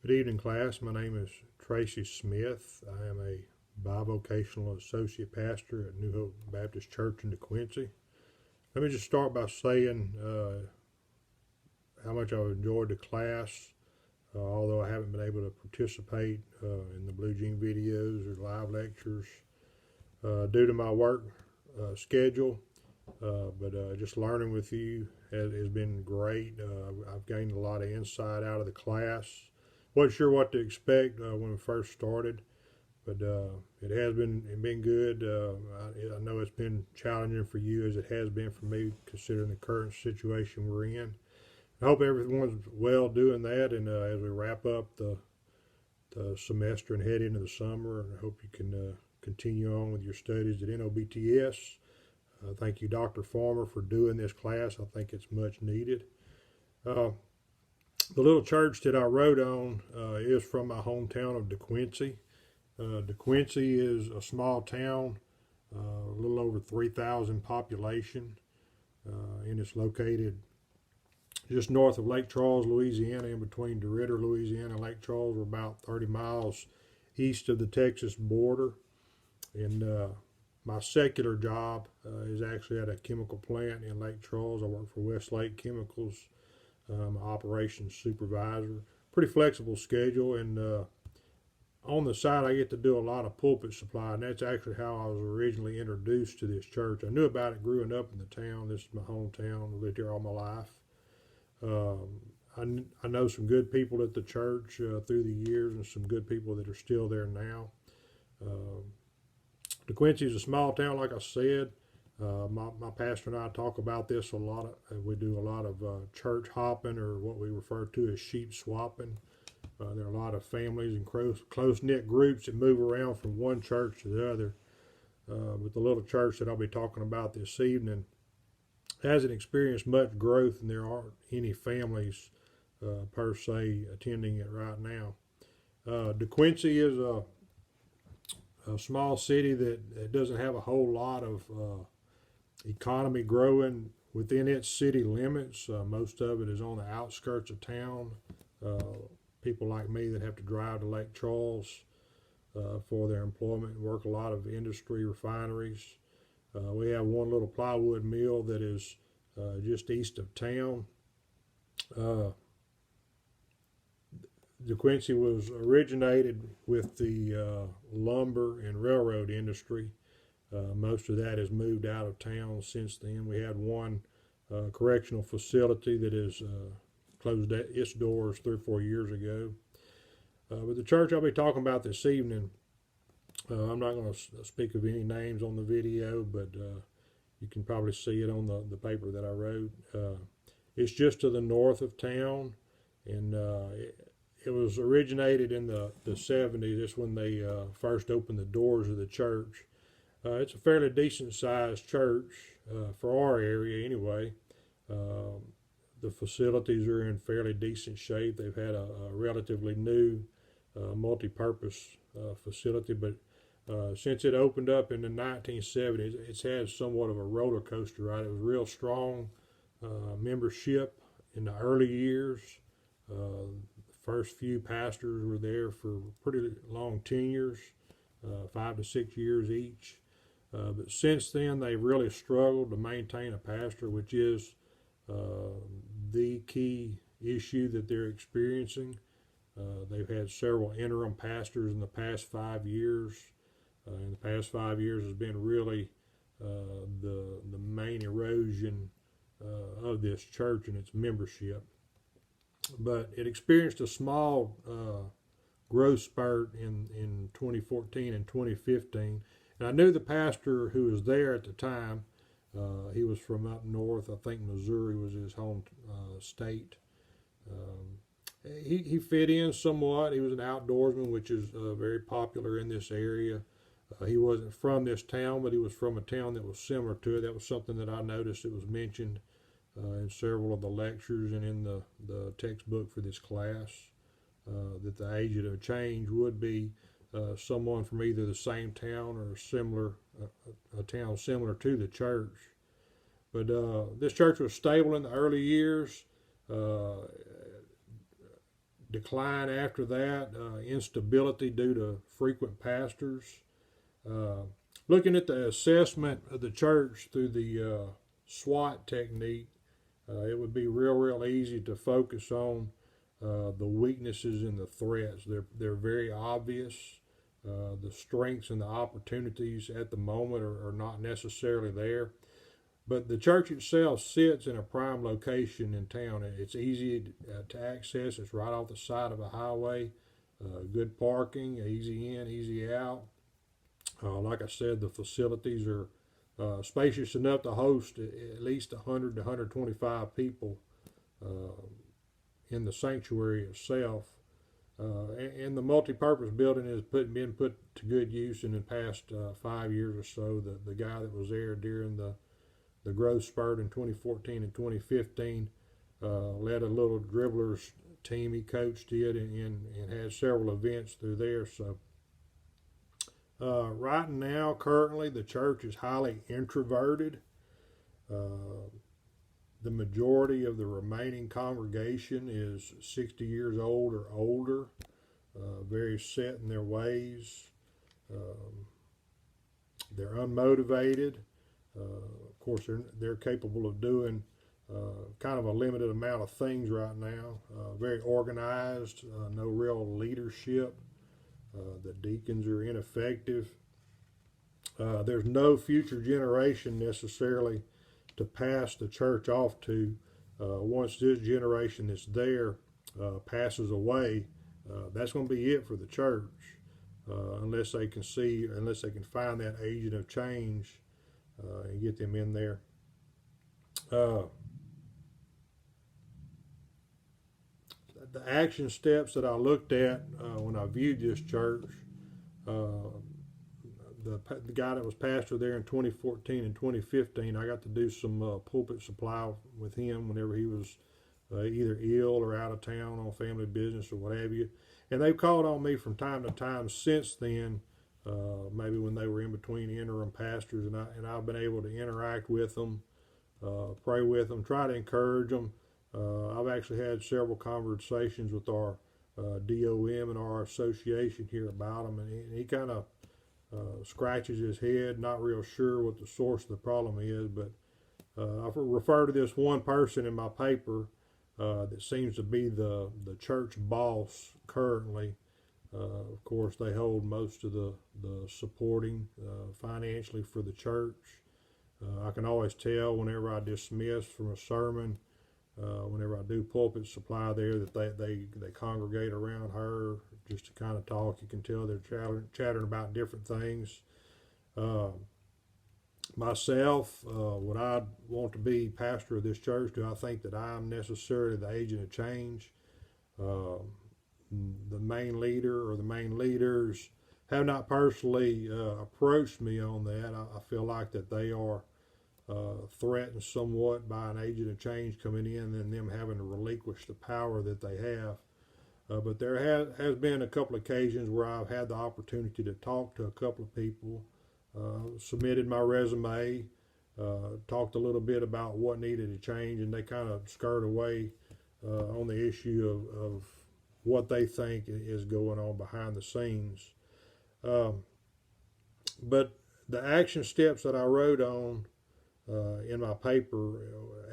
Good evening, class. My name is Tracy Smith. I am a bivocational associate pastor at New Hope Baptist Church in DeQuincy. Let me just start by saying how much I've enjoyed the class, although I haven't been able to participate in the Blue Jean videos or live lectures due to my work schedule. But just learning with you has been great. I've gained a lot of insight out of the class. Wasn't sure what to expect when we first started, but it has been good. I know it's been challenging for you as it has been for me, considering the current situation we're in. I hope everyone's well doing that, and as we wrap up the semester and head into the summer, I hope you can continue on with your studies at NOBTS. Thank you, Dr. Farmer, for doing this class. I think it's much needed. The little church that I wrote on is from my hometown of DeQuincy. DeQuincy is a small town, a little over 3,000 population, and it's located just north of Lake Charles, Louisiana, in between DeRidder, Louisiana, and Lake Charles. We're about 30 miles east of the Texas border. And my secular job is actually at a chemical plant in Lake Charles. I work for Westlake Chemicals. I'm an operations supervisor. Pretty flexible schedule, and on the side I get to do a lot of pulpit supply, and that's actually how I was originally introduced to this church. I knew about it growing up in the town. This is my hometown. I lived here all my life. I know some good people at the church through the years, and some good people that are still there now. DeQuincy is a small town, like I said. My pastor and I talk about this a lot. We do a lot of church hopping, or what we refer to as sheep swapping. There are a lot of families and close-knit groups that move around from one church to the other. But the little church that I'll be talking about this evening hasn't experienced much growth, and there aren't any families per se attending it right now. DeQuincy is a small city that doesn't have a whole lot of economy growing within its city limits. Most of it is on the outskirts of town. People like me that have to drive to Lake Charles for their employment and work a lot of industry refineries. We have one little plywood mill that is just east of town. DeQuincy was originated with the lumber and railroad industry. Most of that has moved out of town since then. We had one correctional facility that has closed its doors 3 or 4 years ago. But the church I'll be talking about this evening, I'm not going to speak of any names on the video, but you can probably see it on the paper that I wrote. It's just to the north of town, and it was originated in the 70s. That's when they first opened the doors of the church. It's a fairly decent sized church for our area anyway. The facilities are in fairly decent shape. They've had a relatively new multi-purpose facility, but since it opened up in the 1970s, it's had somewhat of a roller coaster ride. It was real strong membership in the early years. The first few pastors were there for pretty long tenures, 5 to 6 years each. But since then, they've really struggled to maintain a pastor, which is the key issue that they're experiencing. They've had several interim pastors in the past 5 years. In the past 5 years has been really the main erosion of this church and its membership. But it experienced a small growth spurt in 2014 and 2015. And I knew the pastor who was there at the time. He was from up north. I think Missouri was his home state. He fit in somewhat. He was an outdoorsman, which is very popular in this area. He wasn't from this town, but he was from a town that was similar to it. That was something that I noticed. It was mentioned in several of the lectures and in the textbook for this class, that the agent of change would be someone from either the same town or a town similar to the church. But this church was stable in the early years. decline after that, instability due to frequent pastors. Looking at the assessment of the church through the SWOT technique, it would be real easy to focus on the weaknesses and the threats. They're very obvious. The strengths and the opportunities at the moment are not necessarily there. But the church itself sits in a prime location in town. It's easy to access. It's right off the side of a highway. Good parking, easy in, easy out. Like I said, the facilities are spacious enough to host at least 100 to 125 people in the sanctuary itself. And the multi-purpose building has been put to good use in the past 5 years or so. The guy that was there during the growth spurt in 2014 and 2015 led a little dribblers team. He coached it and had several events through there. So right now, currently, the church is highly introverted. The majority of the remaining congregation is 60 years old or older, very set in their ways. They're unmotivated. Of course, they're capable of doing kind of a limited amount of things right now. Very organized, no real leadership. The deacons are ineffective. There's no future generation necessarily to pass the church off to. Once this generation that's there passes away, that's going to be it for the church, unless they can find that agent of change and get them in there. The action steps that I looked at when I viewed this church, the guy that was pastor there in 2014 and 2015, I got to do some pulpit supply with him whenever he was either ill or out of town on family business or what have you. And they've called on me from time to time since then, maybe when they were in between interim pastors, and I've been able to interact with them, pray with them, try to encourage them. I've actually had several conversations with our DOM and our association here about them, and he kind of scratches his head, not real sure what the source of the problem is, but I refer to this one person in my paper that seems to be the church boss currently. Of course, they hold most of the supporting financially for the church. I can always tell whenever I dismiss from a sermon, whenever I do pulpit supply there, that they congregate around her just to kind of talk. You can tell they're chattering about different things. Myself, would I want to be pastor of this church? Do I think that I'm necessarily the agent of change? The main leader or the main leaders have not personally approached me on that. I feel like that they are threatened somewhat by an agent of change coming in and them having to relinquish the power that they have. But there has been a couple of occasions where I've had the opportunity to talk to a couple of people, submitted my resume, talked a little bit about what needed to change, and they kind of skirt away on the issue of what they think is going on behind the scenes. But the action steps that I wrote on in my paper,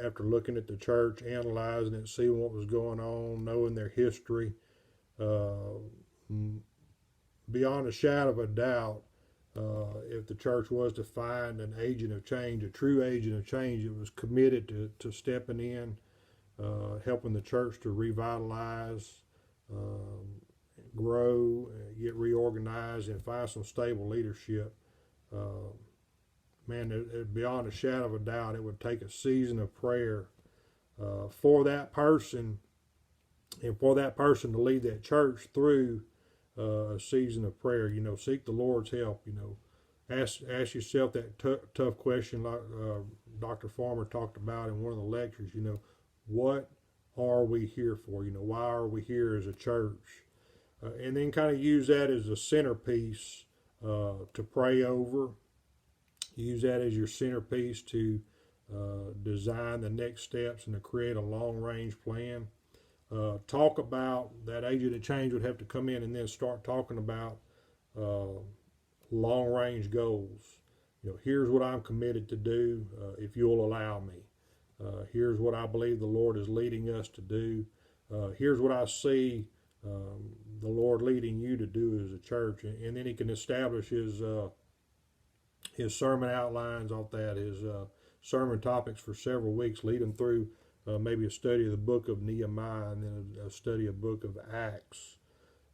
after looking at the church, analyzing it, seeing what was going on, knowing their history, beyond a shadow of a doubt, if the church was to find an agent of change, a true agent of change, it was committed to stepping in, helping the church to revitalize, grow, get reorganized, and find some stable leadership. Man, beyond a shadow of a doubt, it would take a season of prayer for that person, and for that person to lead that church through a season of prayer. You know, seek the Lord's help. You know, ask yourself that tough question, like Dr. Farmer talked about in one of the lectures. You know, what are we here for? You know, why are we here as a church? And then kind of use that as a centerpiece to pray over. Use that as your centerpiece to design the next steps and to create a long-range plan. talk about that agent of change would have to come in and then start talking about long range goals. Here's what I'm committed to do if you'll allow me. Here's what I believe the Lord is leading us to do. Here's what I see the Lord leading you to do as a church. And then he can establish his sermon outlines on that, his sermon topics for several weeks, lead them through maybe a study of the book of Nehemiah and then a study of the book of Acts.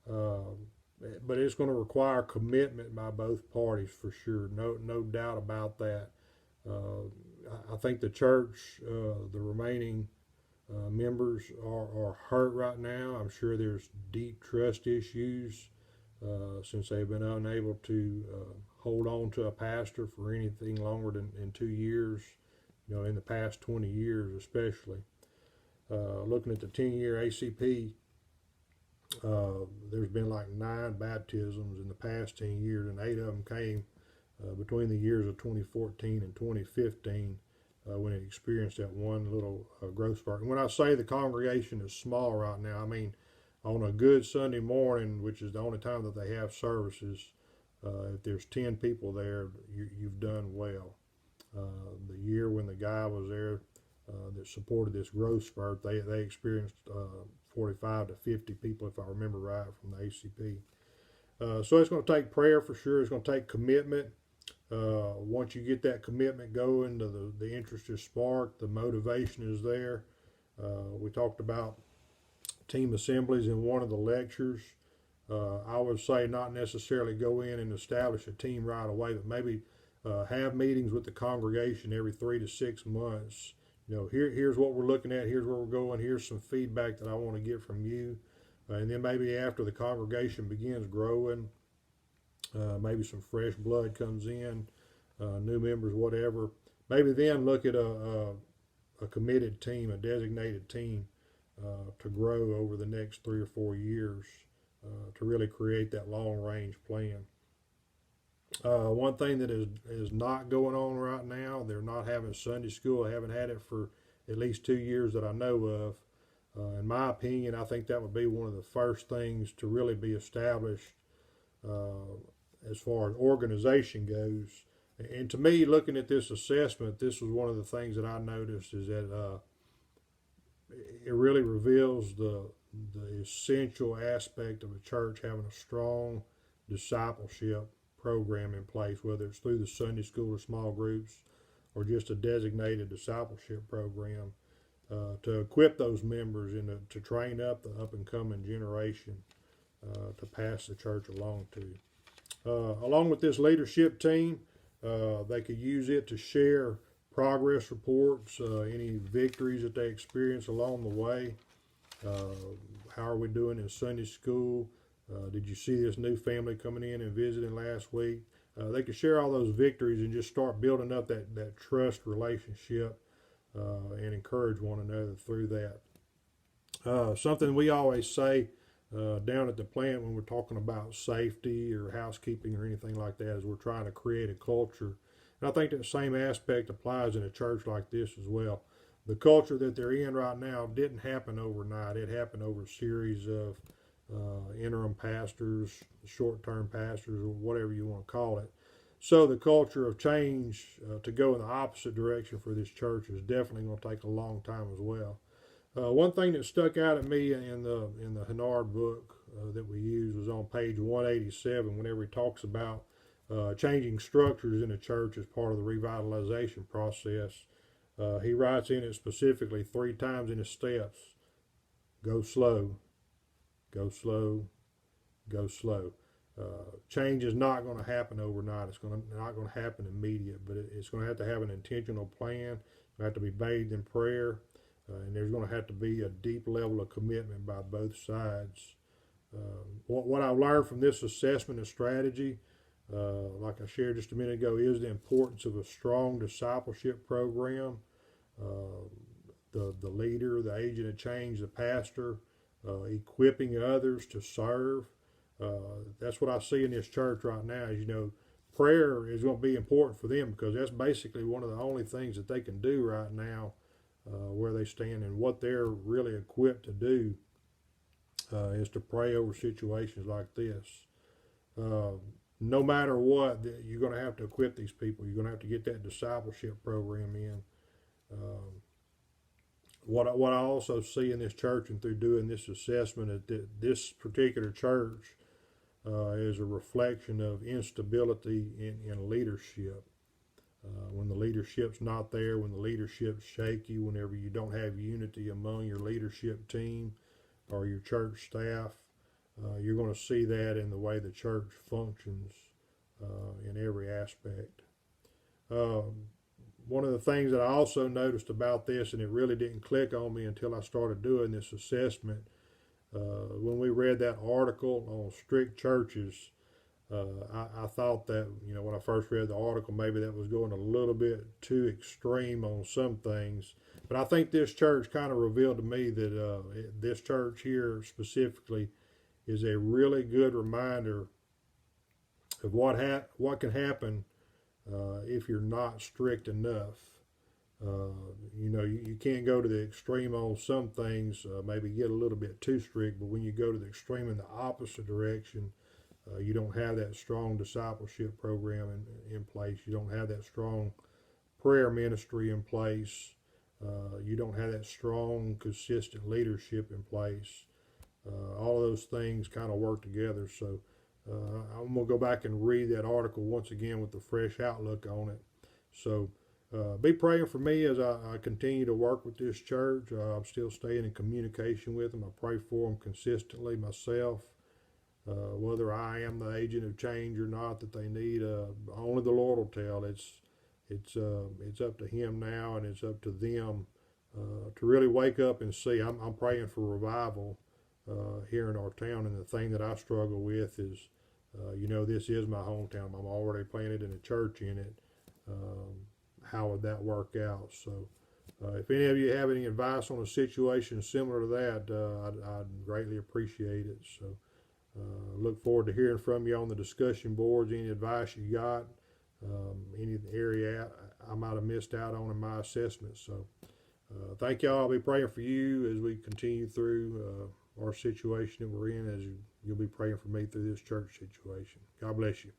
But it's going to require commitment by both parties for sure. No doubt about that. I think the church, the remaining members are hurt right now. I'm sure there's deep trust issues since they've been unable to hold on to a pastor for anything longer than 2 years, in the past 20 years especially. Looking at the 10-year ACP, there's been like 9 baptisms in the past 10 years, and 8 of them came between the years of 2014 and 2015 when it experienced that one little growth spurt. And when I say the congregation is small right now, I mean on a good Sunday morning, which is the only time that they have services, if there's 10 people there, you've done well. The year when the guy was there that supported this growth spurt, they experienced 45 to 50 people, if I remember right, from the ACP. So it's going to take prayer for sure. It's going to take commitment. Once you get that commitment going, the interest is sparked, the motivation is there. We talked about team assemblies in one of the lectures. I would say not necessarily go in and establish a team right away, but maybe have meetings with the congregation every 3 to 6 months. Here's what we're looking at, here's where we're going, here's some feedback that I want to get from you. And then maybe after the congregation begins growing, maybe some fresh blood comes in, new members, whatever. Maybe then look at a committed team, a designated team to grow over the next 3 or 4 years to really create that long range plan. One thing that is not going on right now, they're not having Sunday school. They haven't had it for at least 2 years that I know of. In my opinion, I think that would be one of the first things to really be established as far as organization goes. And to me, looking at this assessment, this was one of the things that I noticed is that it really reveals the essential aspect of a church having a strong discipleship program in place, whether it's through the Sunday school or small groups or just a designated discipleship program to equip those members and to train up the up-and-coming generation to pass the church along to. Along with this leadership team, they could use it to share progress reports, any victories that they experience along the way. How are we doing in Sunday school? Did you see this new family coming in and visiting last week? They could share all those victories and just start building up that trust relationship and encourage one another through that. Something we always say down at the plant when we're talking about safety or housekeeping or anything like that is we're trying to create a culture. And I think that same aspect applies in a church like this as well. The culture that they're in right now didn't happen overnight. It happened over a series of interim pastors, short-term pastors, or whatever you want to call it. So the culture of change to go in the opposite direction for this church is definitely going to take a long time as well. One thing that stuck out at me in the Hennard book that we use was on page 187 whenever he talks about changing structures in a church as part of the revitalization process. He writes in it specifically 3 times in his steps: go slow, go slow, go slow. Change is not going to happen overnight. It's not going to happen immediate, but it's going to have an intentional plan. It's going to have to be bathed in prayer, and there's going to have to be a deep level of commitment by both sides. What I learned from this assessment and strategy, like I shared just a minute ago, is the importance of a strong discipleship program. The leader, the agent of change, the pastor, equipping others to serve. That's what I see in this church right now. Is, prayer is going to be important for them because that's basically one of the only things that they can do right now where they stand and what they're really equipped to do is to pray over situations like this. No matter what, you're going to have to equip these people. You're going to have to get that discipleship program in. What I also see in this church and through doing this assessment is that this particular church is a reflection of instability in leadership. When the leadership's not there, when the leadership's shaky, whenever you don't have unity among your leadership team or your church staff, you're going to see that in the way the church functions in every aspect. One of the things that I also noticed about this, and it really didn't click on me until I started doing this assessment, when we read that article on strict churches, I thought that, when I first read the article, maybe that was going a little bit too extreme on some things. But I think this church kind of revealed to me that this church here specifically is a really good reminder of what can happen if you're not strict enough. You can't go to the extreme on some things, maybe get a little bit too strict, but when you go to the extreme in the opposite direction, you don't have that strong discipleship program in place. You don't have that strong prayer ministry in place. You don't have that strong, consistent leadership in place. All of those things kind of work together. So I'm going to go back and read that article once again with a fresh outlook on it. So be praying for me as I continue to work with this church. I'm still staying in communication with them. I pray for them consistently myself. Whether I am the agent of change or not that they need, only the Lord will tell. It's up to Him now, and it's up to them to really wake up and see. I'm praying for revival here in our town, and the thing that I struggle with is, this is my hometown. I'm already planted in a church in it. How would that work out? So, if any of you have any advice on a situation similar to that, I'd greatly appreciate it. So. Look forward to hearing from you on the discussion boards, any advice you got, any area I might have missed out on in my assessment. So thank y'all. I'll be praying for you as we continue through our situation that we're in, as you'll be praying for me through this church situation. God bless you.